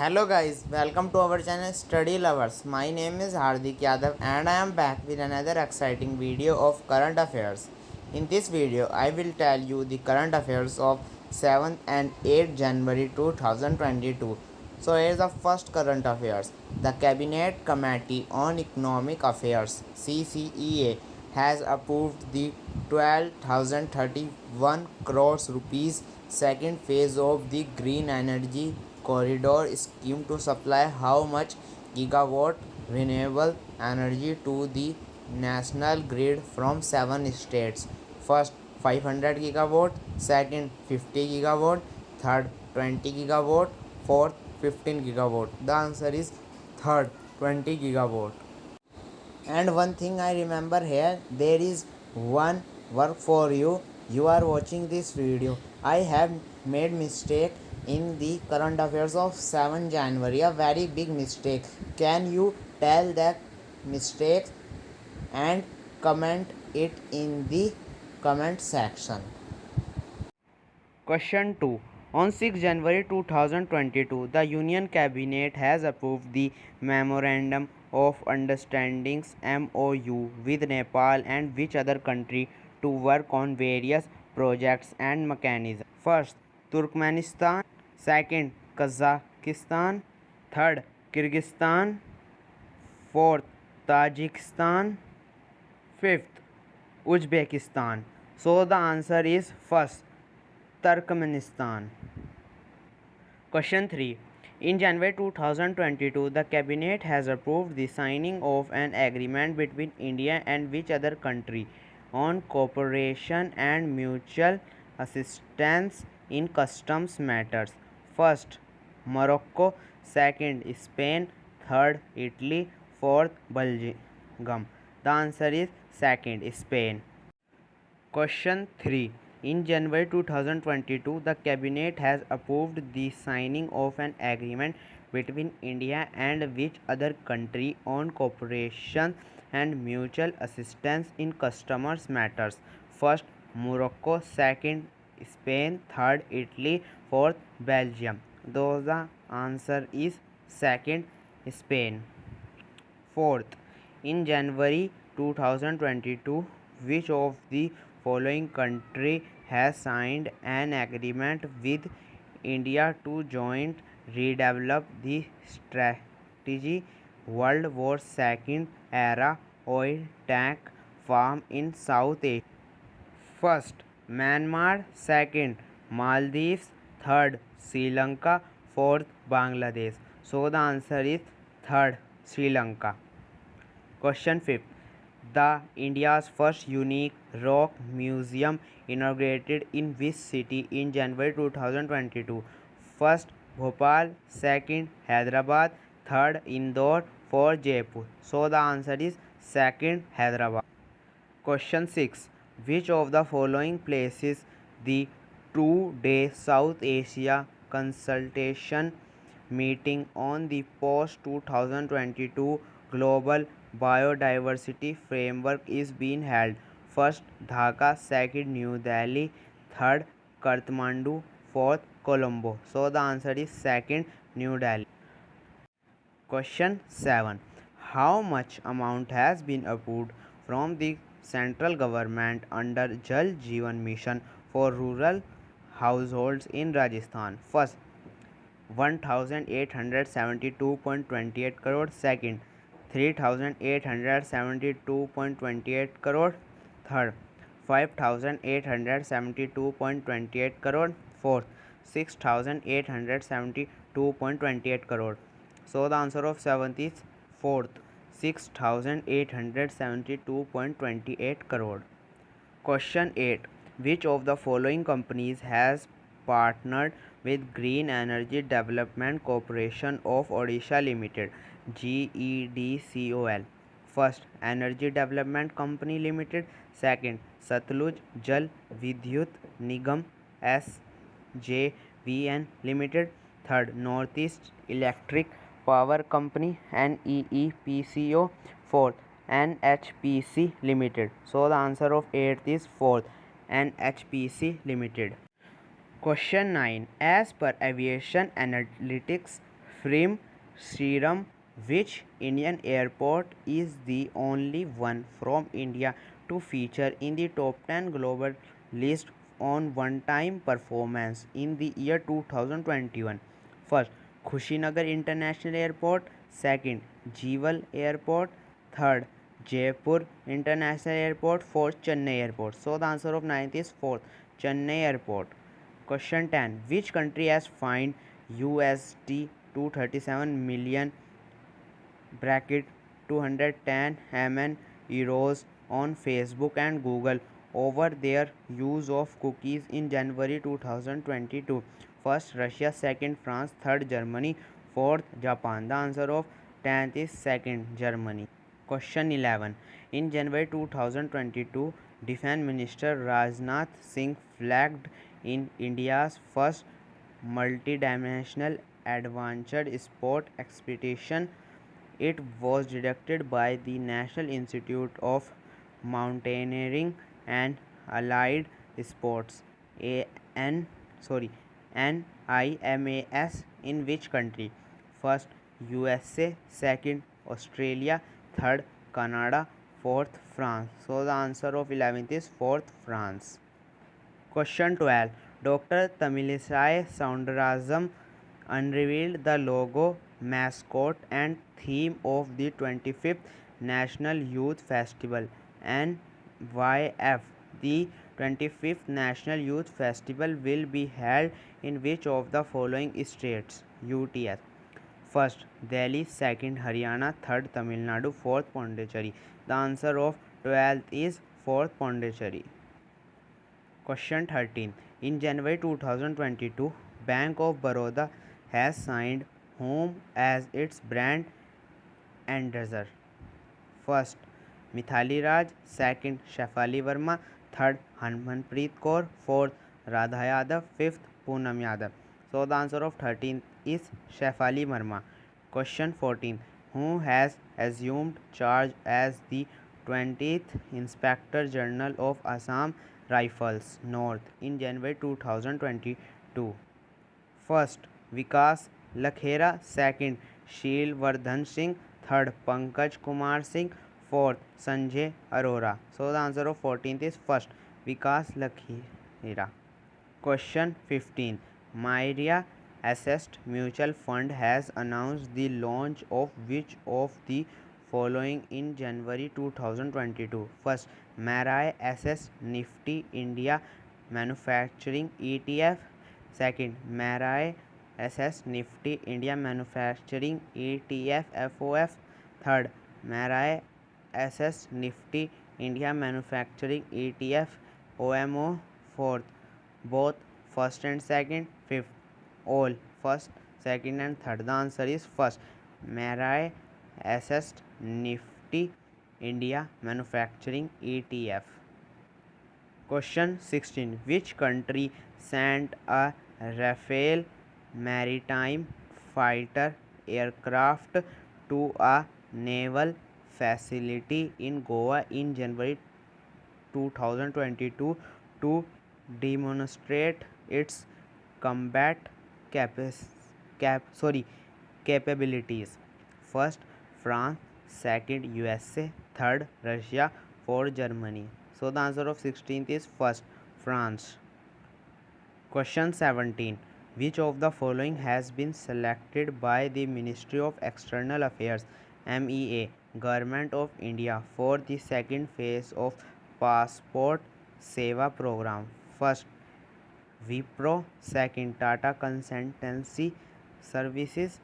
Hello guys, welcome to our channel Study Lovers. My name is Hardik Yadav and I am back with another exciting video of current affairs. In this video, I will tell you the current affairs of 7th and 8th January 2022. So here is the first current affairs. The Cabinet Committee on Economic Affairs CCEA has approved the 12,031 crores rupees second phase of the green energy corridor scheme to supply how much gigawatt renewable energy to the national grid from 7 states. First 500 gigawatt, second 50 gigawatt, third 20 gigawatt, fourth 15 gigawatt. The answer is third 20 gigawatt. And one thing I remember here, there is one work for you. You are watching this video. I have made mistake in the current affairs of 7 January, a very big mistake. Can you tell that mistake and comment it in the comment section? Question 2. On 6 January 2022, the Union Cabinet has approved the Memorandum of Understandings MOU with Nepal and which other country to work on various projects and mechanisms. First, Turkmenistan, second, Kazakhstan, third, Kyrgyzstan, fourth, Tajikistan, fifth, Uzbekistan. So the answer is first, Turkmenistan. Question 3. In January 2022, the Cabinet has approved the signing of an agreement between India and which other country on cooperation and mutual assistance in customs matters. First, Morocco, second, Spain, third, Italy, fourth, Belgium. The answer is second, Spain. Question 3. In January 2022, the Cabinet has approved the signing of an agreement between India and which other country on cooperation and mutual assistance in customs matters. First, Morocco, second, Spain, third, Italy, fourth, Belgium. Thus the answer is second, Spain. Fourth, in January 2022, which of the following country has signed an agreement with India to joint redevelop the strategy World War II era oil tank farm in South Asia? First, Myanmar, second, Maldives, third, Sri Lanka, fourth, Bangladesh. So the answer is third, Sri Lanka. Question 5. The India's first unique rock museum inaugurated in which city in January 2022? First, Bhopal, second, Hyderabad, third, Indore, fourth, Jaipur. So the answer is second, Hyderabad. Question 6. Which of the following places the two-day South Asia consultation meeting on the post-2022 global biodiversity framework is being held? First, Dhaka, second, New Delhi, third, Kathmandu, fourth, Colombo. So the answer is second, New Delhi. Question 7. How much amount has been approved from the central government under Jal Jeevan Mission for rural households in Rajasthan? First, 1872.28 crore, second, 3872.28 crore, third, 5872.28 crore, fourth, 6872.28 crore. So the answer of seventh is fourth, 6872.28 crore. Question 8. Which of the following companies has partnered with Green Energy Development Corporation of Odisha Limited GEDCOL? First, Energy Development Company Limited, second, Satluj Jal Vidyut Nigam SJVN Limited, third, Northeast Electric Power Company NEEPCO, fourth, NHPC Limited. So the answer of 8th is fourth, NHPC Limited. Question 9. As per Aviation Analytics From Sriram, which Indian airport is the only one from India to feature in the top 10 global list on one-time performance in the year 2021? First, Kushinagar International Airport. Second, Jewel Airport. Third, Jaipur International Airport. Fourth, Chennai Airport. So the answer of ninth is fourth, Chennai Airport. Question 10. Which country has fined USD 237 million bracket 210 MN euros on Facebook and Google over their use of cookies in January 2022? First Russia, second France, third Germany, fourth Japan. The answer of 10th is second Germany. Question 11. In January 2022, Defence Minister Rajnath Singh flagged in India's first multidimensional adventure sport expedition. It was directed by the National Institute of Mountaineering and Allied Sports AN sorry NIMAS. In which country? First USA, second Australia, third Canada, fourth France. So the answer of 11th is fourth France. Question 12. Dr. Tamilisai Soundarasam unveiled the logo, mascot, and theme of the 25th National Youth Festival (NYF). The 25th National Youth Festival will be held in which of the following states? UTS. First Delhi, second Haryana, third Tamil Nadu, fourth Pondicherry. The answer of 12th is fourth Pondicherry. Question 13. In January 2022, Bank of Baroda has signed whom as its brand ambassador? First Mithali Raj, second Shefali Verma, third Harmanpreet Kaur, fourth Radha Yadav, fifth Poonam Yadav. So the answer of 13th is Shefali Verma. Question 14. Who has assumed charge as the 20th Inspector General of Assam Rifles North in January 2022? First Vikas Lakhera, second Sheel Vardhan Singh, third Pankaj Kumar Singh, fourth Sanjay Arora. So the answer of 14th is first Vikas Lakhera. Question 15. Myria Assessed Mutual Fund has announced the launch of which of the following in January 2022? First Marai Assessed Nifty India Manufacturing ETF. Second Marai Assessed Nifty India Manufacturing ETF FOF. Third Marai Assessed Nifty India Manufacturing ETF OMO. Fourth both first and second. Fifth all first, second and third. The answer is first Marai Assessed Nifty India Manufacturing ETF. Question 16. Which country sent a Rafale maritime fighter aircraft to a naval facility in Goa in January 2022 to demonstrate its combat capabilities? First France, second USA, third Russia, fourth Germany. So the answer of 16th is first France. Question 17. Which of the following has been selected by the Ministry of External Affairs MEA Government of India for the second phase of Passport Seva program? First Wipro, second Tata Consultancy Services,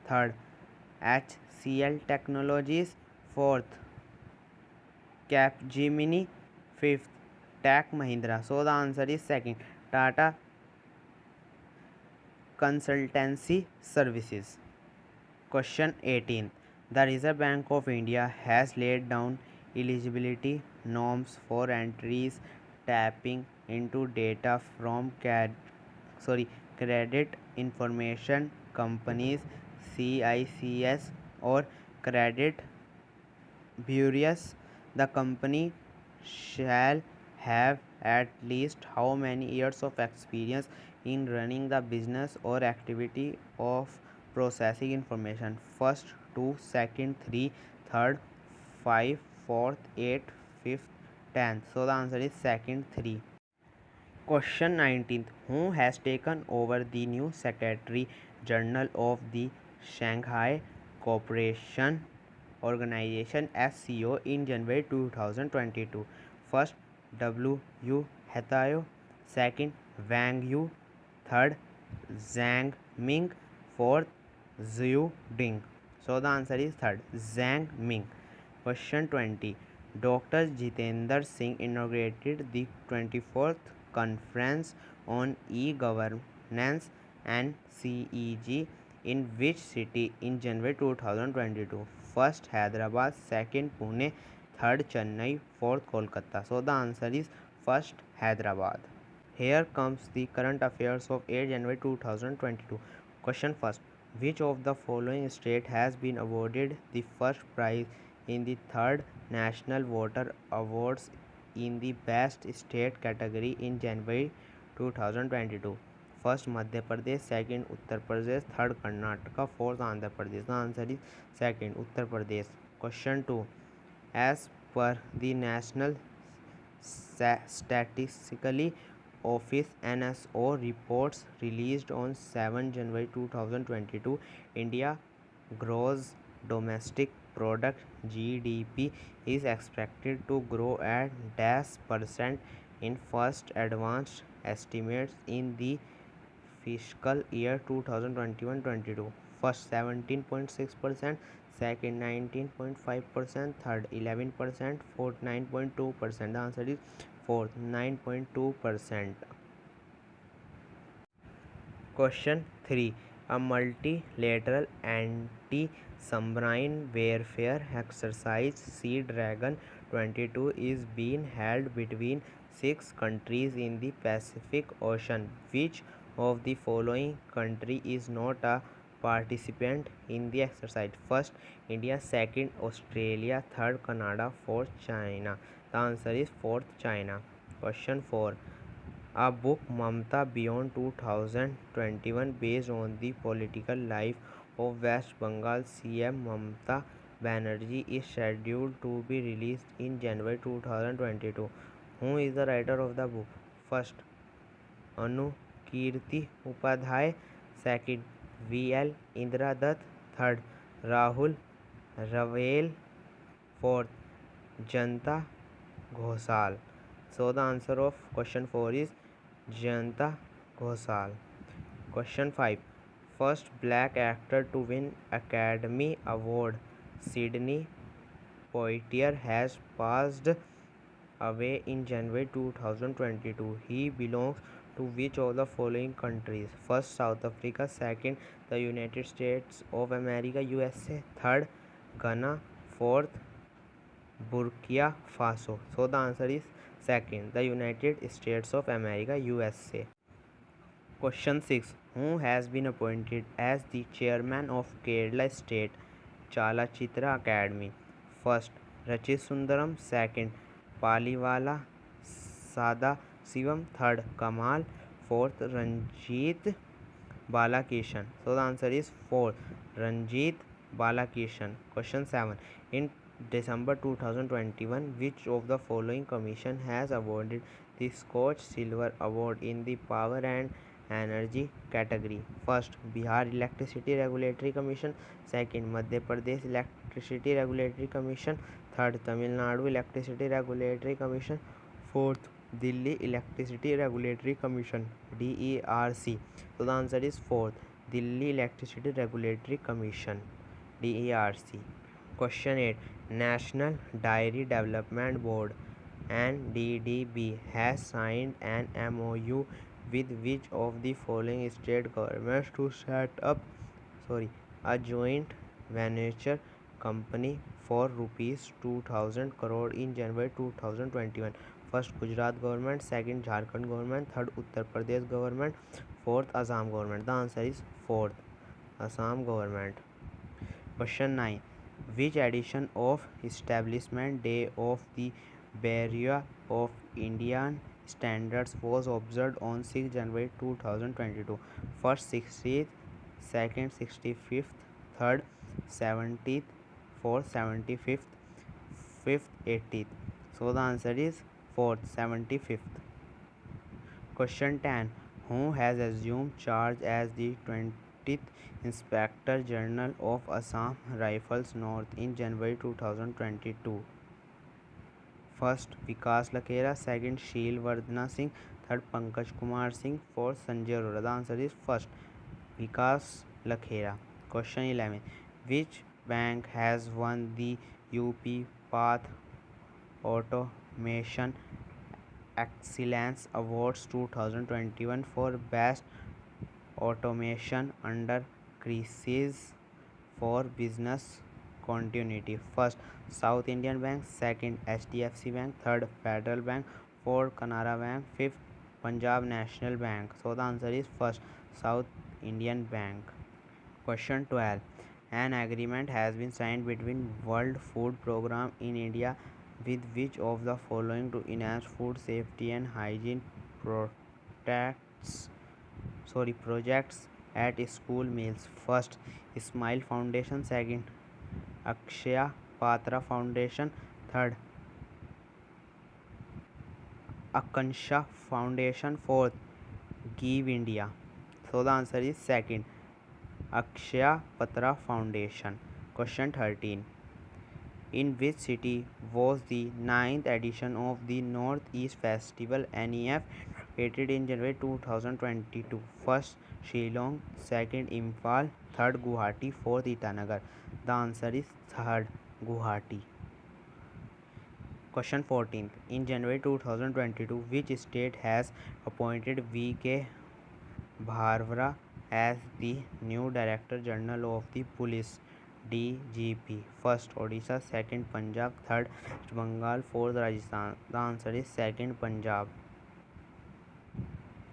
third HCL Technologies, fourth Capgemini, fifth Tech Mahindra. So the answer is second Tata Consultancy Services. Question 18. The Reserve Bank of India has laid down eligibility norms for entries tapping into data from credit information companies CICS or credit bureaus. The company shall have at least how many years of experience in running the business or activity of processing information. First, 2, second, 3, third, 5, fourth, 8, fifth, 10th. So the answer is second, 3. Question 19th. Who has taken over the new Secretary General of the Shanghai Cooperation Organization SCO in January 2022? First, W. Hetao. Second, Wang Yu. Third, Zhang Ming. Fourth, Zhu Ding. So the answer is third, Zhang Ming. Question 20. Dr. Jitendra Singh inaugurated the 24th Conference on E-Governance and CEG in which city in January 2022? First, Hyderabad. Second, Pune. Third, Chennai. Fourth, Kolkata. So the answer is first, Hyderabad. Here comes the current affairs of 8 January 2022. Question first. Which of the following state has been awarded the first prize in the 3rd National Voter Awards in the Best State category in January 2022? First, Madhya Pradesh. Second, Uttar Pradesh. Third, Karnataka. Fourth, Andhra Pradesh. The answer is second, Uttar Pradesh. Question 2. As per the National Statistical Office NSO reports released on 7 January 2022, India gross domestic product GDP is expected to grow at -% in first advanced estimates in the fiscal year 2021-22. First 17.6%, second 19.5%, third 11%, fourth 9.2%. The answer is fourth 9.2%. Question 3. A multilateral anti-submarine warfare exercise Sea Dragon 22 is being held between 6 countries in the Pacific Ocean. Which of the following country is not a participant in the exercise? First, India. Second, Australia. Third, Canada. Fourth, China. The answer is fourth, China. Question 4. A book, Mamata Beyond 2021, based on the political life of West Bengal CM Mamata Banerjee, is scheduled to be released in January 2022. Who is the writer of the book? First, Anukirti Upadhyay. Second, V.L. Indra Dutt. Third, Rahul Ravel. Fourth, Janta Ghoshal. So the answer of question 4 is Janta Ghoshal. Question 5. First black actor to win Academy Award, Sidney Poitier, has passed away in January 2022. He belongs to which of the following countries? First, South Africa. Second, the United States of America USA. Third, Ghana. Fourth, Burkina Faso. So the answer is second, the United States of America USA. Question 6. Who has been appointed as the chairman of Kerala State Chalachitra Academy? First, Rachit Sundaram. Second, Paliwala Sada Sivam. Third, Kamal. Fourth, Ranjit Balakishan. So the answer is fourth, Ranjit Balakishan. Question 7. In December 2021, which of the following commission has awarded the Scotch Silver Award in the Power and Energy category? First, Bihar Electricity Regulatory Commission. Second, Madhya Pradesh Electricity Regulatory Commission. Third, Tamil Nadu Electricity Regulatory Commission. Fourth, Delhi Electricity Regulatory Commission DERC. So the answer is fourth, Delhi Electricity Regulatory Commission DERC. Question 8. National Dairy Development Board NDDB has signed an MOU with which of the following state governments to set up a joint venture company for ₹2,000 crore in January 2021? First, Gujarat government. Second, Jharkhand government. Third, Uttar Pradesh government. Fourth, Assam government. The answer is fourth, Assam government. Question 9. Which edition of Establishment Day of the Bureau of Indian Standards was observed on 6 January 2022? First, 60th, second 65th, third 70th, fourth 75th, fifth 80th. So the answer is fourth 75th. Question 10. Who has assumed charge as the 20th Inspector General of Assam Rifles North in January 2022? First Vikas Lakhera, second Sheel Vardhana Singh, third Pankaj Kumar Singh, fourth Sanjay Arora. The answer is first Vikas Lakhera. Question 11. Which bank has won the UP Path Automation Excellence Awards 2021 for Best Automation under Crisis for Business Continuity? First South Indian Bank, second HDFC Bank, third Federal Bank, fourth Canara Bank, fifth Punjab National Bank. So the answer is first South Indian Bank. Question 12. An agreement has been signed between World Food Programme in India with which of the following to enhance food safety and hygiene projects at school meals? First Smile Foundation, second Akshaya Patra Foundation, third Akansha Foundation, fourth Give India. So the answer is second Akshaya Patra Foundation. Question 13. In which city was the 9th edition of the Northeast Festival NEF located in January 2022? First Shillong, second Imphal, third Guwahati, fourth Itanagar. The answer is third Guwahati. Question 14. In January 2022, which state has appointed V.K. Bharwara as the new Director General of the Police DGP? First Odisha, second Punjab, third West Bengal, fourth Rajasthan. The answer is second Punjab.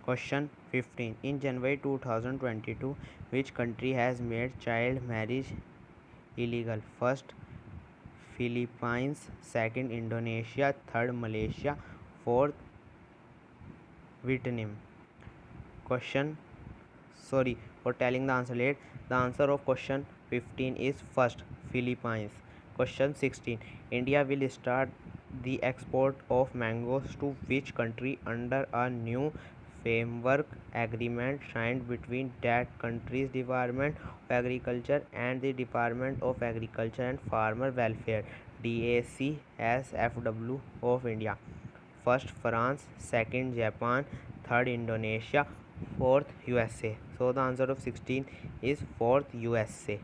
Question 15. In January 2022, which country has made child marriage illegal? First Philippines, second Indonesia, third Malaysia, fourth Vietnam. Question, sorry for telling the answer late. The answer of question 15 is first Philippines. Question 16. India will start the export of mangoes to which country under a new framework agreement signed between that country's Department of Agriculture and the Department of Agriculture and Farmer Welfare DACSFW of India? First France, second Japan, third Indonesia, fourth USA. So the answer of 16 is fourth USA.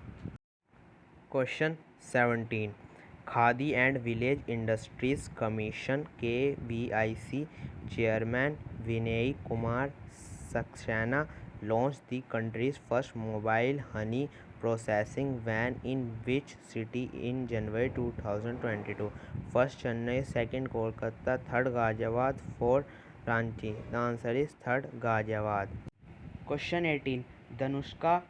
Question 17. Khadi and Village Industries Commission KVIC Chairman Vinay Kumar Saxena launched the country's first mobile honey processing van in which city in January 2022? First Chennai, second Kolkata, third Ghaziabad, fourth Ranchi. The answer is third Ghaziabad. Question 18. Danushka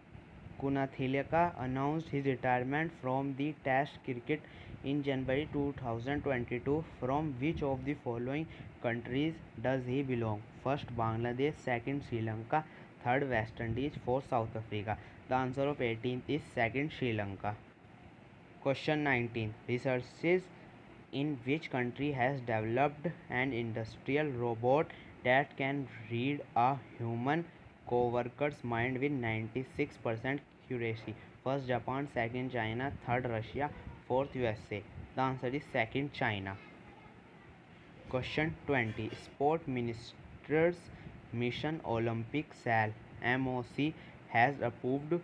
Kunathilaka announced his retirement from the Test cricket in January 2022. From which of the following countries does he belong? First Bangladesh, second Sri Lanka, third West Indies, fourth South Africa. The answer of 18th is second Sri Lanka. Question 19. Researches in which country has developed an industrial robot that can read a human co-worker's mind with 96% accuracy? First Japan, second China, third Russia, fourth USA. The answer is second China. Question 20. Sport Minister's Mission Olympic Cell MOC has approved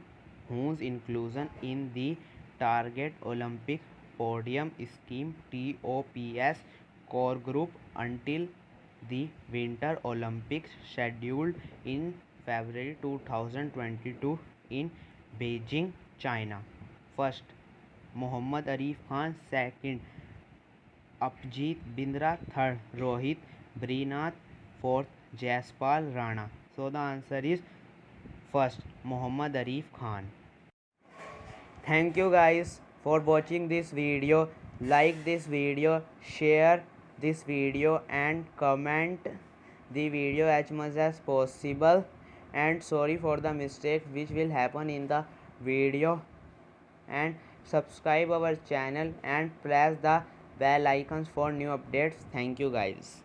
whose inclusion in the Target Olympic Podium Scheme TOPS core group until the Winter Olympics scheduled in February 2022 in Beijing, China? First Mohammad Arif Khan, second Abhijit Bindra, third Rohit Brinath, fourth Jaspal Rana. So the answer is first Mohammad Arif Khan. Thank you guys for watching this video. Like this video, share this video and comment the video as much as possible. and sorry for the mistakes which will happen in the video, and subscribe our channel and press the bell icons for new updates. Thank you guys.